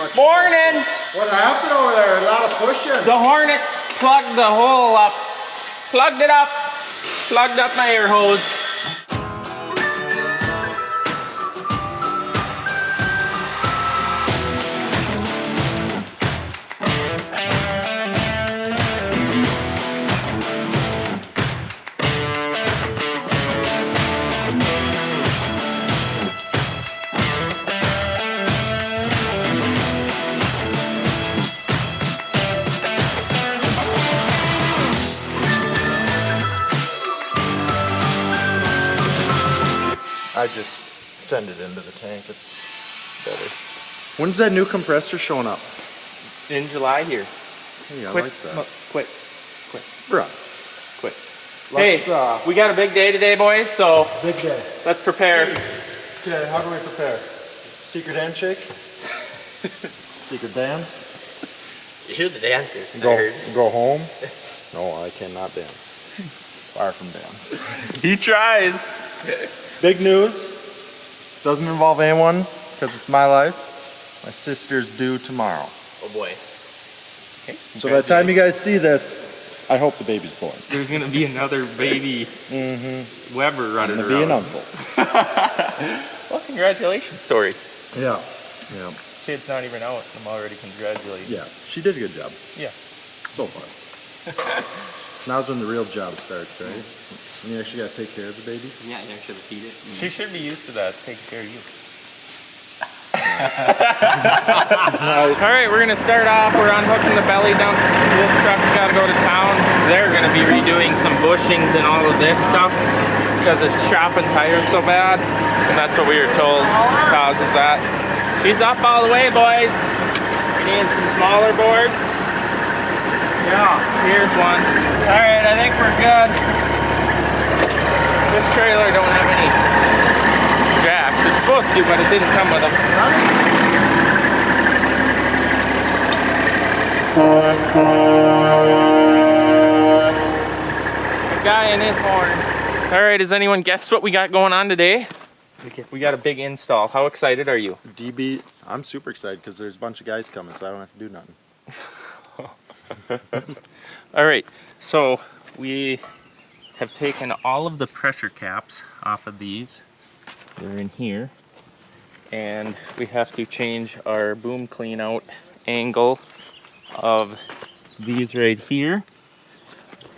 much. Morning! What happened over there? A lot of pushing. The Hornets plugged the hole up. Plugged it up. Plugged up my air hose. I just send it into the tank. It's better. When's that new compressor showing up? In July here. Hey, I Quick, like that. Quick. Bruh. Quick. Hey, we got a big day today, boys, so Big day. let's prepare. Okay, how do we prepare? Secret handshake? Secret dance? You're the dancer. Go home? No, I cannot dance. Far from dance. He tries. Big news. Doesn't involve anyone because it's my life. My sister's due tomorrow. Oh boy. Okay. So by the time you guys see this, I hope the baby's born. There's gonna be another baby Weber running I'm around. gonna be an uncle. Well, congratulations, Tori. Yeah. Yeah. Kid's not even out. I'm already congratulating. Yeah. She did a good job. Yeah. So far. Now's when the real job starts, right? And you actually gotta take care of the baby. Yeah, you actually feed it. She should be used to that, taking care of you. Nice. All right, we're gonna start off. We're unhooking the belly dump. This truck's gotta go to town. They're gonna be redoing some bushings and all of this stuff because it's chopping tires so bad. And that's what we were told causes that. She's up all the way, boys. We need some smaller boards. Yeah. Here's one. All right, I think we're good. This trailer don't have any jacks. It's supposed to, but it didn't come with them. A guy in his horn. All right, has anyone guessed what we got going on today? We got a big install. How excited are you? DB, I'm super excited because there's a bunch of guys coming, so I don't have to do nothing. All right, so we have taken all of the pressure caps off of these. They're in here. And we have to change our boom clean out angle of these right here.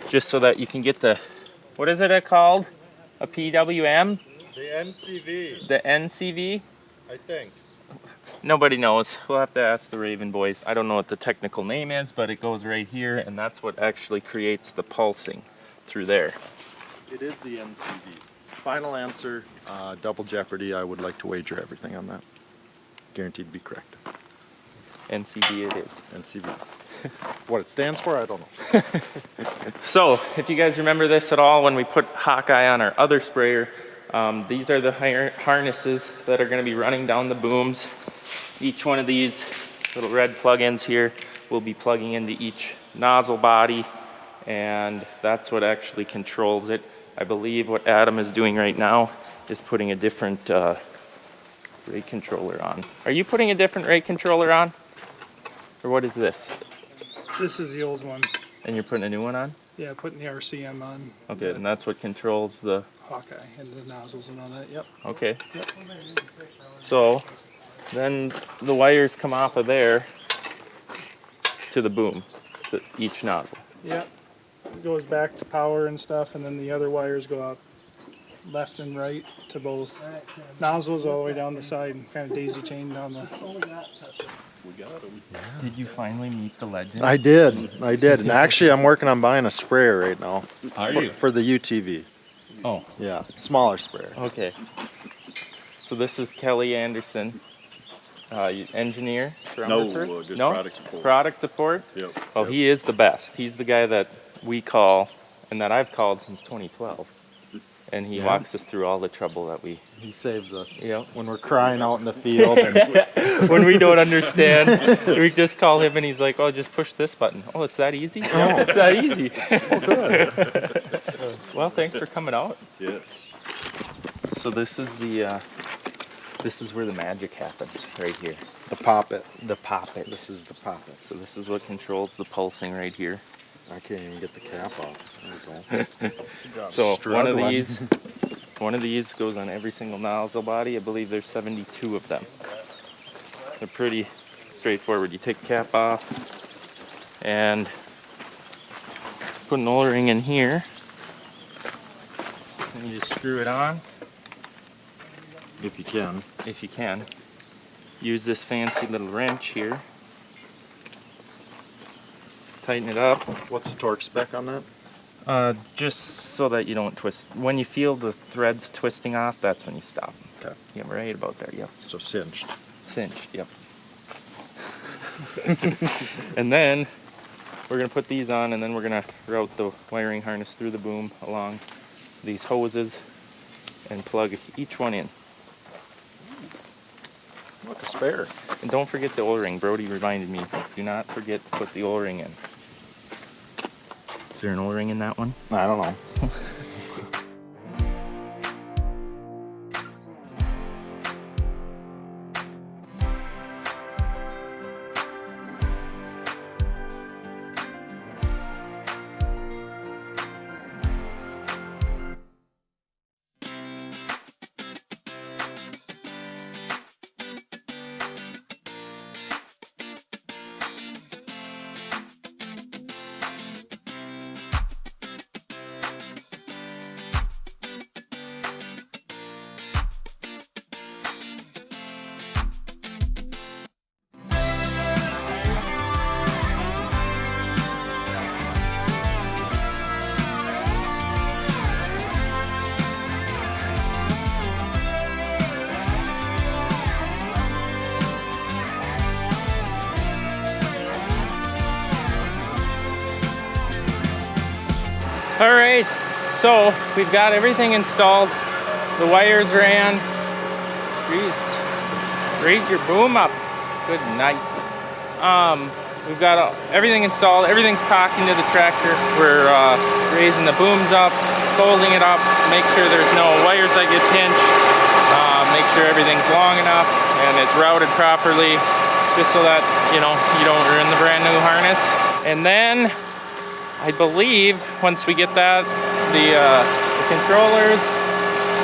Just so that you can get the, what is it called? A PWM? The NCV, The NCV? I think. Nobody knows. We'll have to ask the Raven boys. I don't know what the technical name is, but it goes right here, and that's what actually creates the pulsing through there. It is the NCV. Final answer, double jeopardy. I would like to wager everything on that. Guaranteed to be correct. NCV it is. NCV. What it stands for, I don't know. So, if you guys remember this at all, when we put Hawkeye on our other sprayer, these are the harnesses that are going to be running down the booms. Each one of these little red plug-ins here will be plugging into each nozzle body, and that's what actually controls it. I believe what Adam is doing right now is putting a different rate controller on. Are you putting a different rate controller on? Or what is this? This is the old one. And you're putting a new one on? Yeah, putting the RCM on. Okay, and that's what controls the... Hawkeye and the nozzles and all that, yep. Okay. Yep. So then the wires come off of there to the boom, to each nozzle. Yep. It goes back to power and stuff, and then the other wires go up left and right to both nozzles all the way down the side and kind of daisy chain down the... Did you finally meet the legend? I did. And actually, I'm working on buying a sprayer right now. Are you? For the UTV. Oh. Yeah, smaller sprayer. Okay. So this is Kelly Anderson, engineer for Umberford? Just product support. Product support? Yep. Well, he is the best. He's the guy that we call, and that I've called since 2012. And he walks us through all the trouble that we... He saves us. Yep. When we're crying out in the field. And When we don't understand, we just call him and he's like, oh, just push this button. Oh, it's that easy? Oh. It's that easy. oh, good. Well, thanks for coming out. Yes. So this is the, this is where the magic happens, right here. The poppet. The poppet. This is the poppet. So this is what controls the pulsing right here. I can't even get the cap off. There we go. So Struggling. one of these goes on every single nozzle body. I believe there's 72 of them. They're pretty straightforward. You take the cap off and put an O-ring in here. And you just screw it on If you can. if you can. Use this fancy little wrench here. Tighten it up. What's the torque spec on that? Just so that you don't twist. When you feel the threads twisting off, that's when you stop. Okay. Yep, right about there. Yep. So cinched. Cinched. Yep. And then we're gonna put these on, and then we're gonna route the wiring harness through the boom along these hoses and plug each one in. Look, a spare. And don't forget the O-ring. Brody reminded me. Do not forget to put the O-ring in. Is there an O-ring in that one? I don't know. All right, so we've got everything installed. The wires ran. Jeez, raise your boom up. Good night. We've got everything installed. Everything's talking to the tractor. We're raising the booms up, folding it up, make sure there's no wires that get pinched, make sure everything's long enough and it's routed properly, just so that, you know, you don't ruin the brand new harness. And then I believe once we get that, the controllers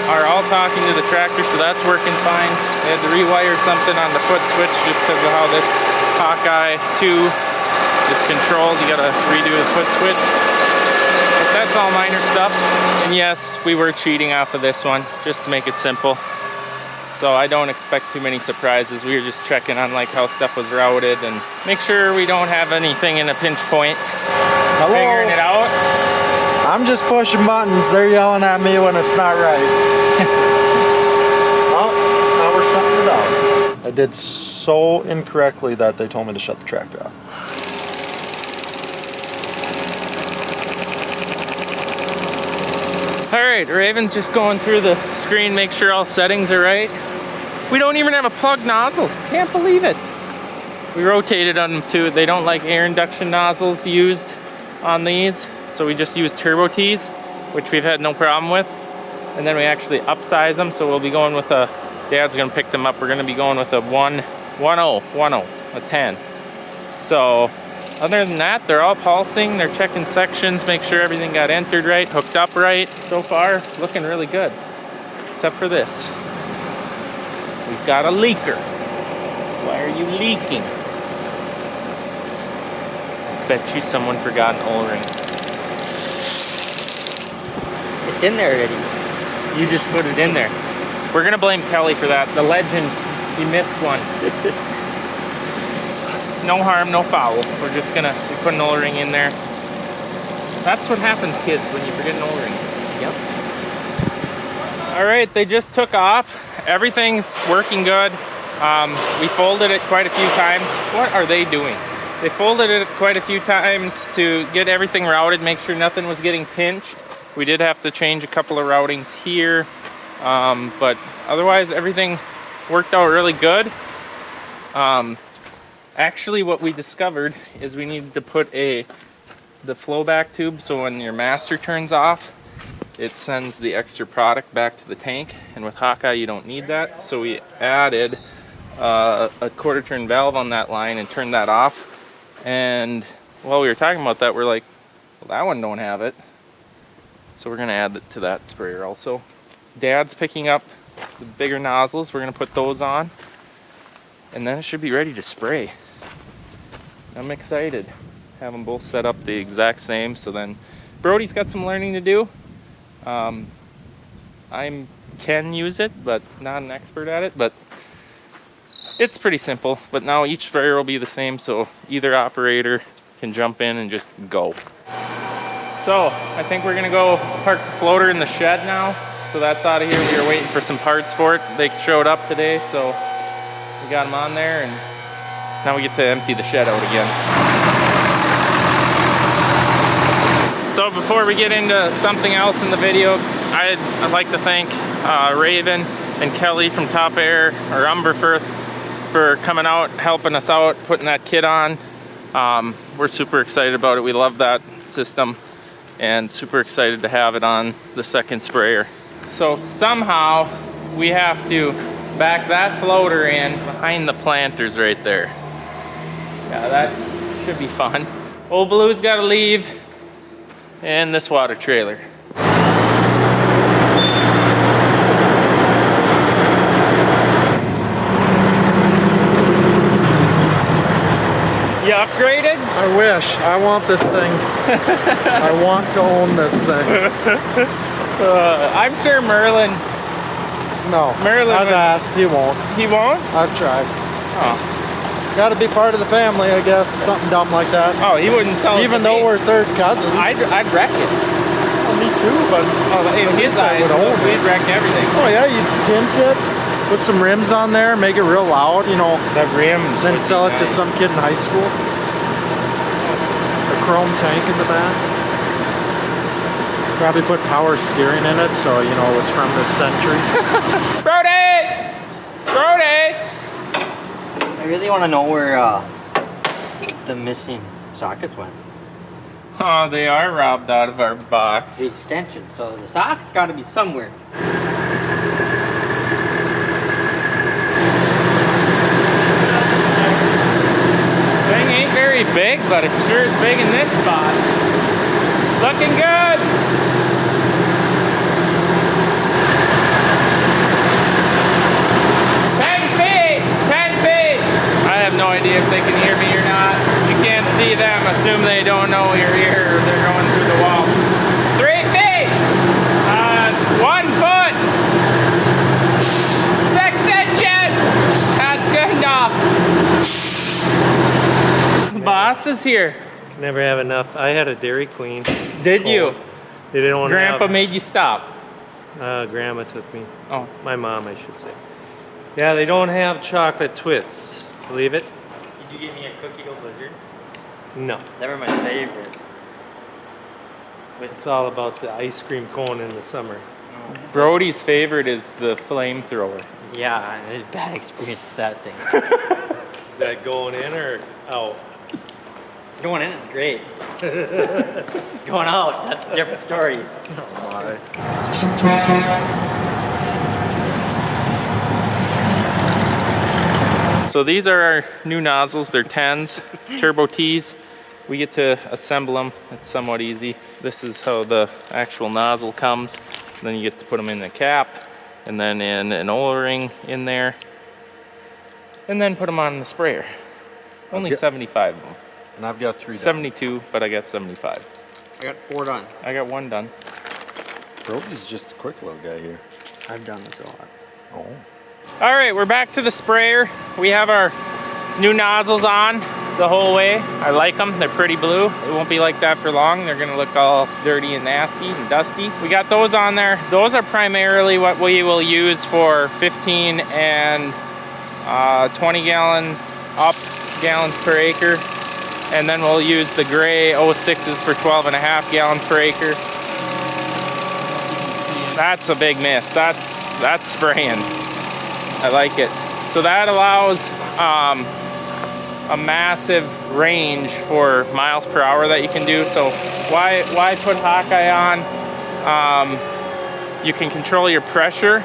are all talking to the tractor, so that's working fine. I had to rewire something on the foot switch just because of how this Hawkeye 2 is controlled. You gotta redo the foot switch. But that's all minor stuff. And yes, we were cheating off of this one just to make it simple. So I don't expect too many surprises. We were just checking on like how stuff was routed and make sure we don't have anything in a pinch point. Hello? Figuring it out. I'm just pushing buttons. They're yelling at me when it's not right. Well, now we're shutting it off. I did so incorrectly that they told me to shut the tractor off. All right, Raven's just going through the screen, make sure all settings are right. We don't even have a plug nozzle. Can't believe it. We rotated on them too. They don't like air induction nozzles used on these, so we just use turbo T's, which we've had no problem with. And then we actually upsize them, so we'll be going with a, Dad's gonna pick them up, we're gonna be going with a 1.0, a 10. So other than that, they're all pulsing, they're checking sections, make sure everything got entered right, hooked up right. So far, looking really good, except for this. We've got a leaker. Why are you leaking? Bet you someone forgot an O-ring. It's in there already. You just put it in there. We're gonna blame Kelly for that. The legend, he missed one. No harm, no foul. We're just gonna put an O-ring in there. That's what happens, kids, when you forget an O-ring. Yep. All right, they just took off. Everything's working good. We folded it quite a few times. What are they doing? They folded it quite a few times to get everything routed, make sure nothing was getting pinched. We did have to change a couple of routings here, but otherwise everything worked out really good. Actually, what we discovered is we needed to put the flowback tube, so when your master turns off, it sends the extra product back to the tank. And with Hawkeye, you don't need that, so we added a quarter turn valve on that line and turned that off. And while we were talking about that, we're like, well, that one don't have it. So we're gonna add it to that sprayer also. Dad's picking up the bigger nozzles. We're gonna put those on, and then it should be ready to spray. I'm excited. Have them both set up the exact same. So then Brody's got some learning to do. I can use it, but not an expert at it, but it's pretty simple. But now each sprayer will be the same, so either operator can jump in and just go. So I think we're gonna go park the floater in the shed now. So that's out of here. We were waiting for some parts for it. They showed up today, so we got them on there, and now we get to empty the shed out again. So before we get into something else in the video, I'd like to thank Raven and Kelly from Top Air or Umberfirth for coming out, helping us out, putting that kit on. We're super excited about it. We love that system and super excited to have it on the second sprayer. So somehow we have to back that floater in behind the planters right there. Yeah, that should be fun. Old Blue's got to leave in this water trailer. You upgraded? I wish. I want this thing. I want to own this thing. I'm sure Merlin. No. Merlin I've would- asked. He won't. He won't? I've tried. Oh. Got to be part of the family, I guess. Something dumb like that. Oh, he wouldn't sell it. Even to though me. we're third cousins. I'd wreck it. Well, me too, but In his I eyes, would own it. we'd wreck everything. oh yeah, you tint it, put some rims on there, make it real loud, you know, The rims. then would sell be it to nice. some kid in high school. A chrome tank in the back. Probably put power steering in it, so you know it was from this century. Brody! Brody! I really want to know where the missing sockets went. Oh, they are robbed out of our box. The extension. So the socket's got to be somewhere. Thing ain't very big, but it sure is big in this spot. Looking good. 10 feet. I have no idea if they can hear me or not. You can't see them. Assume they don't know you're here or they're going through the wall. 3 feet. 1 foot. 6 inches. That's good enough. Boss is here. Never have enough. I had a Dairy Queen. Did you? They didn't want Grandpa to have. made you stop. Grandma took me. Oh. My mom, I should say. Yeah, they don't have chocolate twists. Believe it? Did you give me a cookie dough blizzard? No. They were my favorite. It's all about the ice cream cone in the summer. Brody's favorite is the flamethrower. Yeah, I had a bad experience with that thing. Is that going in or out? Going in is great. Going out, that's a different story. So these are our new nozzles. They're 10s, Turbo T's. We get to assemble them. It's somewhat easy. This is how the actual nozzle comes. Then you get to put them in the cap, and then in an O-ring in there, and then put them on the sprayer. Only 75 of them. And I've got 3 done. 72, but I got 75. I got 4 done. I got 1 done. Brody's just a quick little guy here. I've done this a lot. Oh. All right, we're back to the sprayer. We have our new nozzles on the whole way. I like them. They're pretty blue. It won't be like that for long. They're gonna look all dirty and nasty and dusty. We got those on there. Those are primarily what we will use for 15 and 20 gallons per acre. And then we'll use the gray 06s for 12.5 gallons per acre. That's a big miss. That's spraying. I like it. So that allows a massive range for miles per hour that you can do. So why put Hawkeye on? You can control your pressure.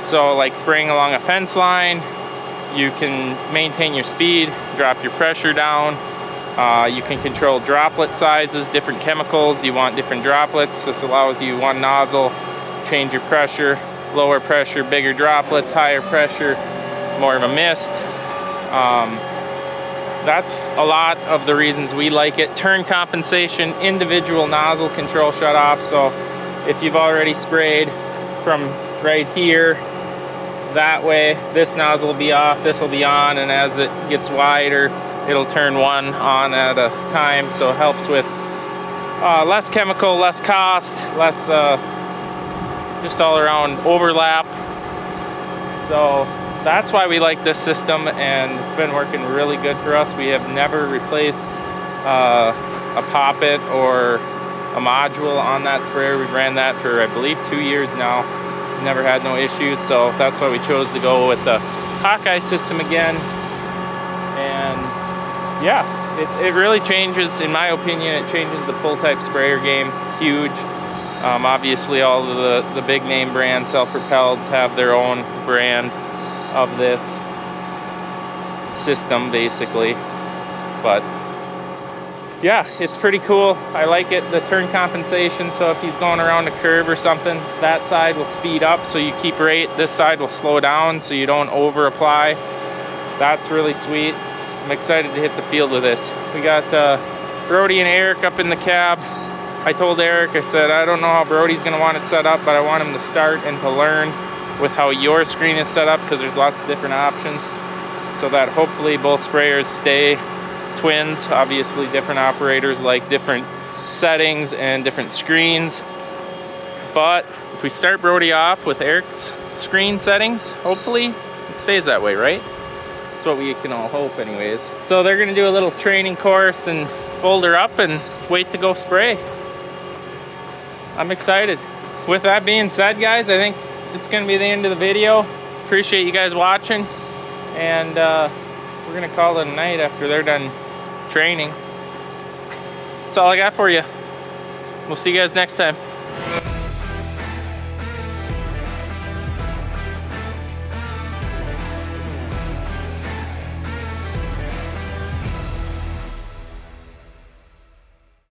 So like spraying along a fence line, You can maintain your speed, drop your pressure down. You can control droplet sizes, different chemicals. You want different droplets. This allows you one nozzle, change your pressure, lower pressure, bigger droplets, higher pressure, more of a mist. That's a lot of the reasons we like it. Turn compensation, individual nozzle control shutoff. So if you've already sprayed from right here, that way this nozzle will be off, this will be on, and as it gets wider, it'll turn one on at a time. So it helps with less chemical, less cost, less just all around overlap. So that's why we like this system, and it's been working really good for us. We have never replaced a poppet or a module on that sprayer. We've ran that for, I believe, 2 years now. Never had no issues, so that's why we chose to go with the Hawkeye system again. And yeah, it really changes, in my opinion, it changes the pull type sprayer game huge. Obviously all of the big name brands, self-propelleds, have their own brand of this system basically, but yeah, it's pretty cool. I like it. The turn compensation, so if he's going around a curve or something, that side will speed up so you keep rate, this side will slow down so you don't over apply. That's really sweet. I'm excited to hit the field with this. We got Brody and Eric up in the cab. I told Eric, I said, I don't know how Brody's gonna want it set up, but I want him to start and to learn with how your screen is set up, because there's lots of different options, so that hopefully both sprayers stay twins. Obviously different operators like different settings and different screens, but if we start Brody off with Eric's screen settings, hopefully it stays that way, right? That's what we can all hope anyways. So they're gonna do a little training course and fold her up and wait to go spray. I'm excited. With that being said, guys, I think it's gonna be the end of the video. Appreciate you guys watching, and we're gonna call it a night after they're done training. That's all I got for you. We'll see you guys next time.